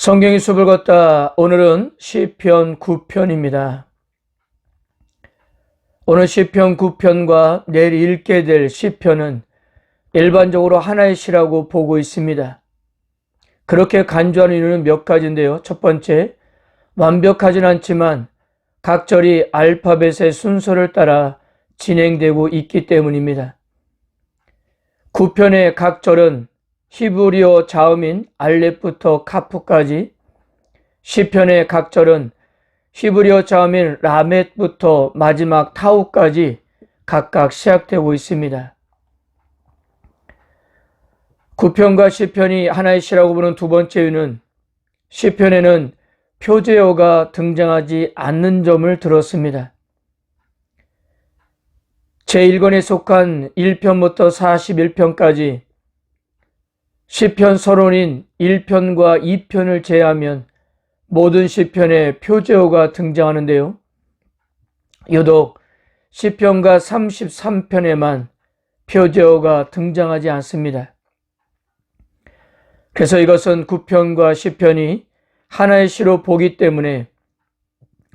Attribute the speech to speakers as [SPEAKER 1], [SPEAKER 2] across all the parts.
[SPEAKER 1] 성경의 숲을 걷다. 오늘은 시편 9편입니다. 오늘 시편 9편과 내일 읽게 될 시편은 일반적으로 하나의 시라고 보고 있습니다. 그렇게 간주하는 이유는 몇 가지인데요. 첫 번째, 완벽하진 않지만 각 절이 알파벳의 순서를 따라 진행되고 있기 때문입니다. 9편의 각 절은 히브리어 자음인 알렙부터 카프까지, 시편의 각 절은 히브리어 자음인 라멧부터 마지막 타우까지 각각 시작되고 있습니다. 9편과 시편이 하나의 시라고 부르는 두 번째 이유는 시편에는 표제어가 등장하지 않는 점을 들었습니다. 제1권에 속한 1편부터 41편까지 시편 서론인 1편과 2편을 제외하면 모든 시편에 표제어가 등장하는데요. 유독 시편과 33편에만 표제어가 등장하지 않습니다. 그래서 이것은 9편과 시편이 하나의 시로 보기 때문에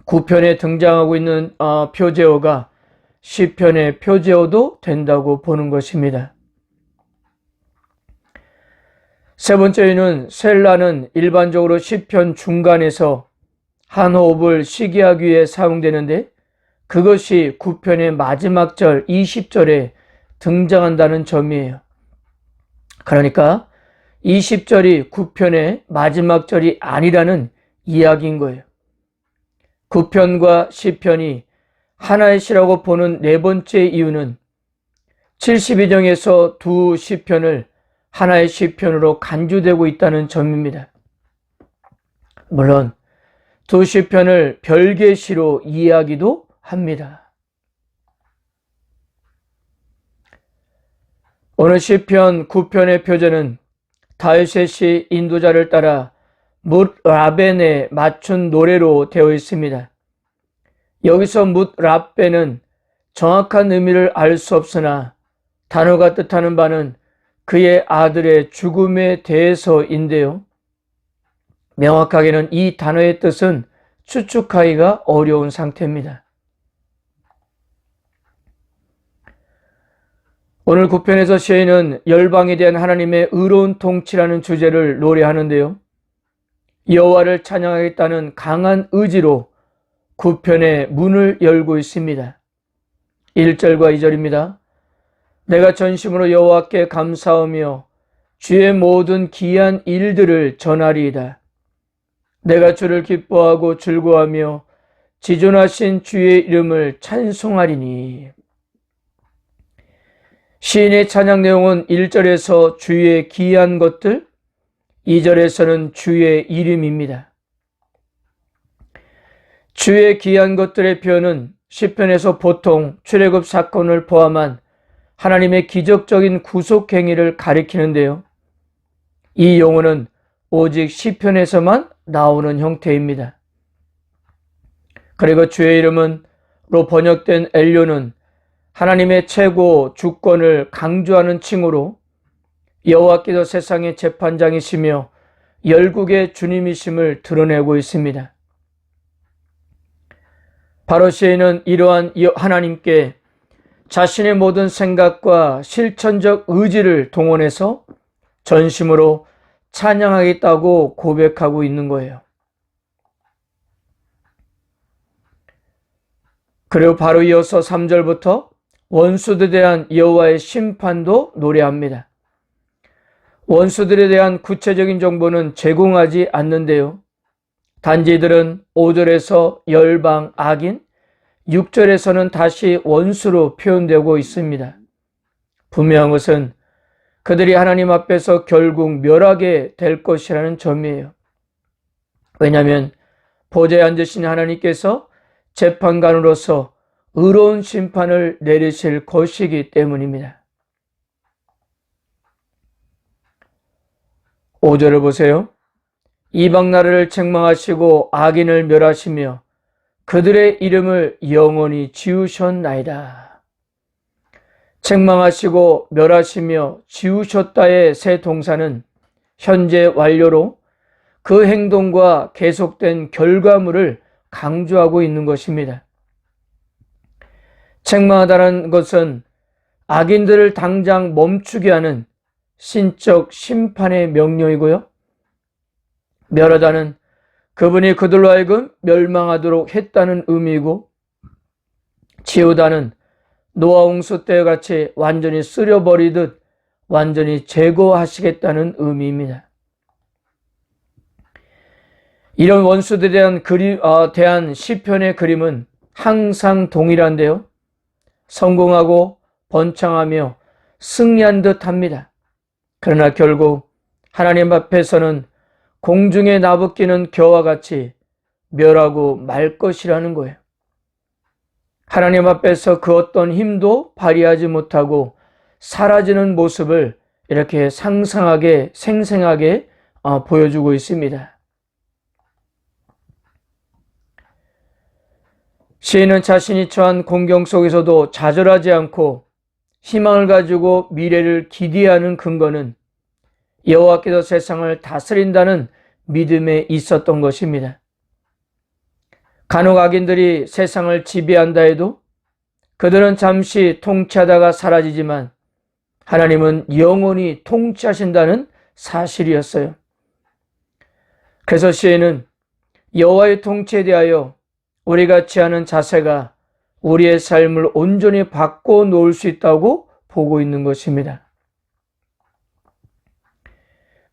[SPEAKER 1] 9편에 등장하고 있는 표제어가 시편의 표제어도 된다고 보는 것입니다. 세 번째는 셀라는 일반적으로 시편 중간에서 한 호흡을 쉬게 하기 위해 사용되는데 그것이 9편의 마지막 절 20절에 등장한다는 점이에요. 그러니까 20절이 9편의 마지막 절이 아니라는 이야기인 거예요. 9편과 시편이 하나의 시라고 보는 네 번째 이유는 72장에서 두 시편을 하나의 시편으로 간주되고 있다는 점입니다. 물론 두 시편을 별개의 시로 이해하기도 합니다. 오늘 시편 9편의 표제는 다윗의 시 인도자를 따라 뭇 라벤에 맞춘 노래로 되어 있습니다. 여기서 뭇 라벤은 정확한 의미를 알 수 없으나 단어가 뜻하는 바는 그의 아들의 죽음에 대해서인데요. 명확하게는 이 단어의 뜻은 추측하기가 어려운 상태입니다. 오늘 9편에서 시인은 열방에 대한 하나님의 의로운 통치라는 주제를 노래하는데요. 여호와를 찬양하겠다는 강한 의지로 9편의 문을 열고 있습니다. 1절과 2절입니다. 내가 전심으로 여호와께 감사하며 주의 모든 기이한 일들을 전하리이다. 내가 주를 기뻐하고 즐거워하며 지존하신 주의 이름을 찬송하리니. 시인의 찬양 내용은 1절에서 주의 기이한 것들, 2절에서는 주의 이름입니다. 주의 기이한 것들의 표현은 시편에서 보통 출애굽 사건을 포함한 하나님의 기적적인 구속 행위를 가리키는데요. 이 용어는 오직 시편에서만 나오는 형태입니다. 그리고 주의 이름은로 번역된 엘요는 하나님의 최고 주권을 강조하는 칭호로 여호와께서 세상의 재판장이시며 열국의 주님이심을 드러내고 있습니다. 바로 시인은 이러한 하나님께 자신의 모든 생각과 실천적 의지를 동원해서 전심으로 찬양하겠다고 고백하고 있는 거예요. 그리고 바로 이어서 3절부터 원수들에 대한 여호와의 심판도 노래합니다. 원수들에 대한 구체적인 정보는 제공하지 않는데요. 단지 이들은 5절에서 열방 악인, 6절에서는 다시 원수로 표현되고 있습니다. 분명한 것은 그들이 하나님 앞에서 결국 멸하게 될 것이라는 점이에요. 왜냐하면 보좌에 앉으신 하나님께서 재판관으로서 의로운 심판을 내리실 것이기 때문입니다. 5절을 보세요. 이방 나라를 책망하시고 악인을 멸하시며 그들의 이름을 영원히 지우셨나이다. 책망하시고 멸하시며 지우셨다의 새 동사는 현재 완료로 그 행동과 계속된 결과물을 강조하고 있는 것입니다. 책망하다는 것은 악인들을 당장 멈추게 하는 신적 심판의 명령이고요. 멸하다는 그분이 그들로 하여금 멸망하도록 했다는 의미이고, 지우다는 노아 홍수 때와 같이 완전히 쓸어버리듯 완전히 제거하시겠다는 의미입니다. 이런 원수들에 대한 시편의 그림은 항상 동일한데요. 성공하고 번창하며 승리한 듯 합니다. 그러나 결국 하나님 앞에서는 공중에 나부끼는 겨와 같이 멸하고 말 것이라는 거예요. 하나님 앞에서 그 어떤 힘도 발휘하지 못하고 사라지는 모습을 이렇게 상상하게 생생하게 보여주고 있습니다. 시인은 자신이 처한 공경 속에서도 좌절하지 않고 희망을 가지고 미래를 기대하는 근거는 여호와께서 세상을 다스린다는 믿음에 있었던 것입니다. 간혹 악인들이 세상을 지배한다 해도 그들은 잠시 통치하다가 사라지지만 하나님은 영원히 통치하신다는 사실이었어요. 그래서 시인은 여호와의 통치에 대하여 우리가 취하는 자세가 우리의 삶을 온전히 바꿔 놓을 수 있다고 보고 있는 것입니다.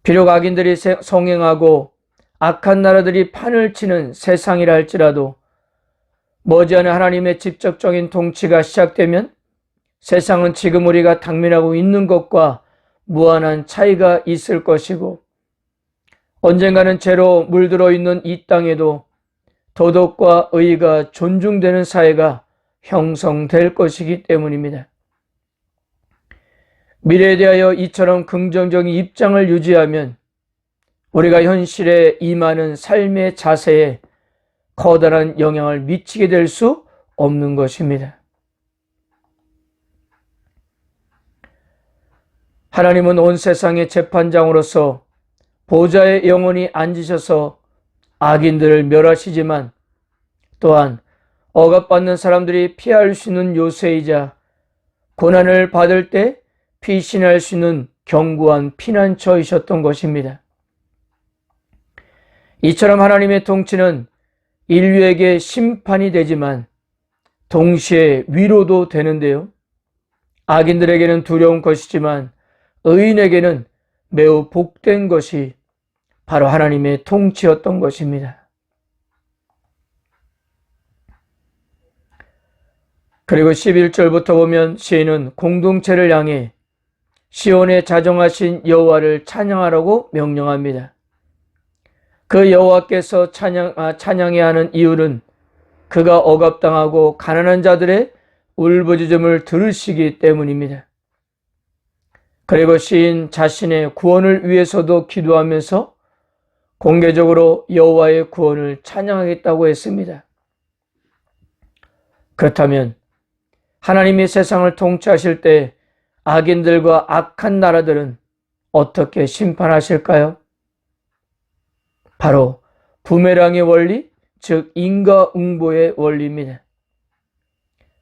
[SPEAKER 1] 비록 악인들이 성행하고 악한 나라들이 판을 치는 세상이라 할지라도 머지않아 하나님의 직접적인 통치가 시작되면 세상은 지금 우리가 당면하고 있는 것과 무한한 차이가 있을 것이고, 언젠가는 죄로 물들어 있는 이 땅에도 도덕과 의가 존중되는 사회가 형성될 것이기 때문입니다. 미래에 대하여 이처럼 긍정적인 입장을 유지하면 우리가 현실에 임하는 삶의 자세에 커다란 영향을 미치게 될 수 없는 것입니다. 하나님은 온 세상의 재판장으로서 보좌에 영원히 앉으셔서 악인들을 멸하시지만 또한 억압받는 사람들이 피할 수 있는 요새이자 고난을 받을 때 피신할 수 있는 견고한 피난처이셨던 것입니다. 이처럼 하나님의 통치는 인류에게 심판이 되지만 동시에 위로도 되는데요. 악인들에게는 두려운 것이지만 의인에게는 매우 복된 것이 바로 하나님의 통치였던 것입니다. 그리고 11절부터 보면 시인은 공동체를 향해 시온에 자정하신 여호와를 찬양하라고 명령합니다. 그 여호와께서 찬양해야 하는 이유는 그가 억압당하고 가난한 자들의 울부짖음을 들으시기 때문입니다. 그리고 시인 자신의 구원을 위해서도 기도하면서 공개적으로 여호와의 구원을 찬양하겠다고 했습니다. 그렇다면 하나님이 세상을 통치하실 때 악인들과 악한 나라들은 어떻게 심판하실까요? 바로 부메랑의 원리, 즉 인과응보의 원리입니다.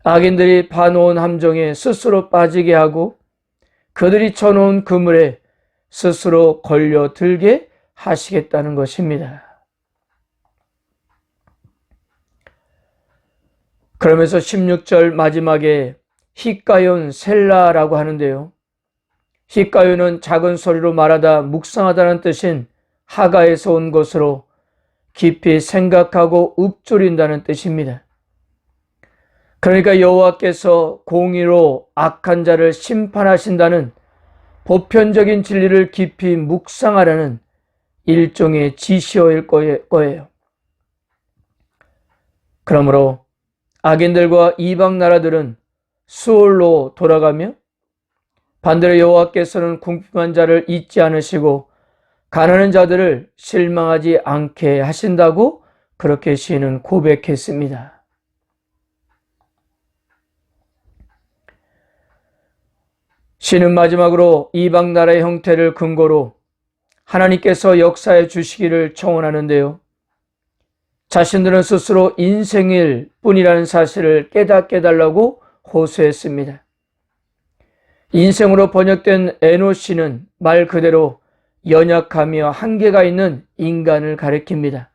[SPEAKER 1] 악인들이 파놓은 함정에 스스로 빠지게 하고 그들이 쳐놓은 그물에 스스로 걸려들게 하시겠다는 것입니다. 그러면서 16절 마지막에 히카yon 셀라라고 하는데요. 히카요는 작은 소리로 말하다 묵상하다는 뜻인 하가에서 온 것으로 깊이 생각하고 읊조린다는 뜻입니다. 그러니까 여호와께서 공의로 악한 자를 심판하신다는 보편적인 진리를 깊이 묵상하라는 일종의 지시어일 거예요. 그러므로 악인들과 이방 나라들은 수월로 돌아가며 반대로 여호와께서는 궁핍한 자를 잊지 않으시고 가난한 자들을 실망하지 않게 하신다고 그렇게 시인은 고백했습니다. 시인은 마지막으로 이방 나라의 형태를 근거로 하나님께서 역사해 주시기를 청원하는데요. 자신들은 스스로 인생일 뿐이라는 사실을 깨닫게 해달라고 호소했습니다. 인생으로 번역된 에노시는 말 그대로 연약하며 한계가 있는 인간을 가리킵니다.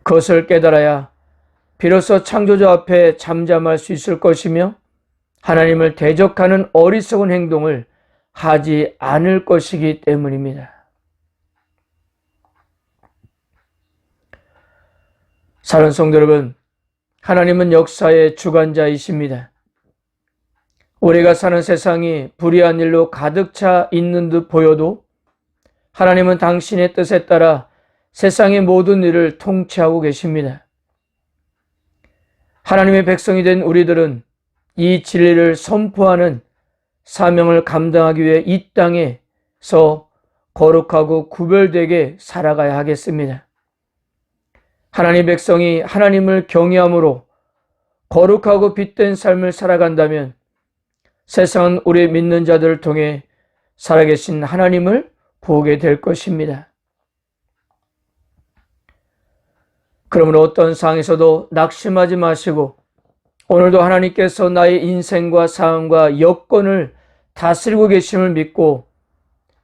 [SPEAKER 1] 그것을 깨달아야 비로소 창조주 앞에 잠잠할 수 있을 것이며 하나님을 대적하는 어리석은 행동을 하지 않을 것이기 때문입니다. 사랑하는 성도 여러분, 하나님은 역사의 주관자이십니다. 우리가 사는 세상이 불의한 일로 가득 차 있는 듯 보여도 하나님은 당신의 뜻에 따라 세상의 모든 일을 통치하고 계십니다. 하나님의 백성이 된 우리들은 이 진리를 선포하는 사명을 감당하기 위해 이 땅에서 거룩하고 구별되게 살아가야 하겠습니다. 하나님의 백성이 하나님을 경외함으로 거룩하고 빛된 삶을 살아간다면 세상은 우리 믿는 자들을 통해 살아계신 하나님을 보게 될 것입니다. 그러므로 어떤 상황에서도 낙심하지 마시고 오늘도 하나님께서 나의 인생과 상황과 여건을 다스리고 계심을 믿고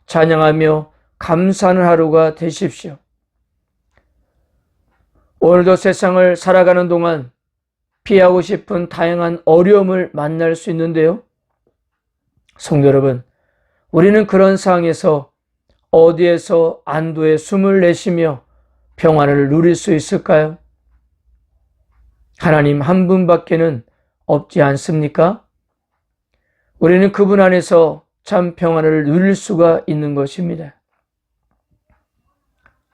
[SPEAKER 1] 찬양하며 감사하는 하루가 되십시오. 오늘도 세상을 살아가는 동안 피하고 싶은 다양한 어려움을 만날 수 있는데요. 성도 여러분, 우리는 그런 상황에서 어디에서 안도의 숨을 내쉬며 평안을 누릴 수 있을까요? 하나님 한 분밖에는 없지 않습니까? 우리는 그분 안에서 참 평안을 누릴 수가 있는 것입니다.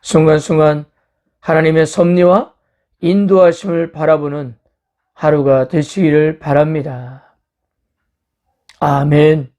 [SPEAKER 1] 순간순간 하나님의 섭리와 인도하심을 바라보는 하루가 되시기를 바랍니다. 아멘.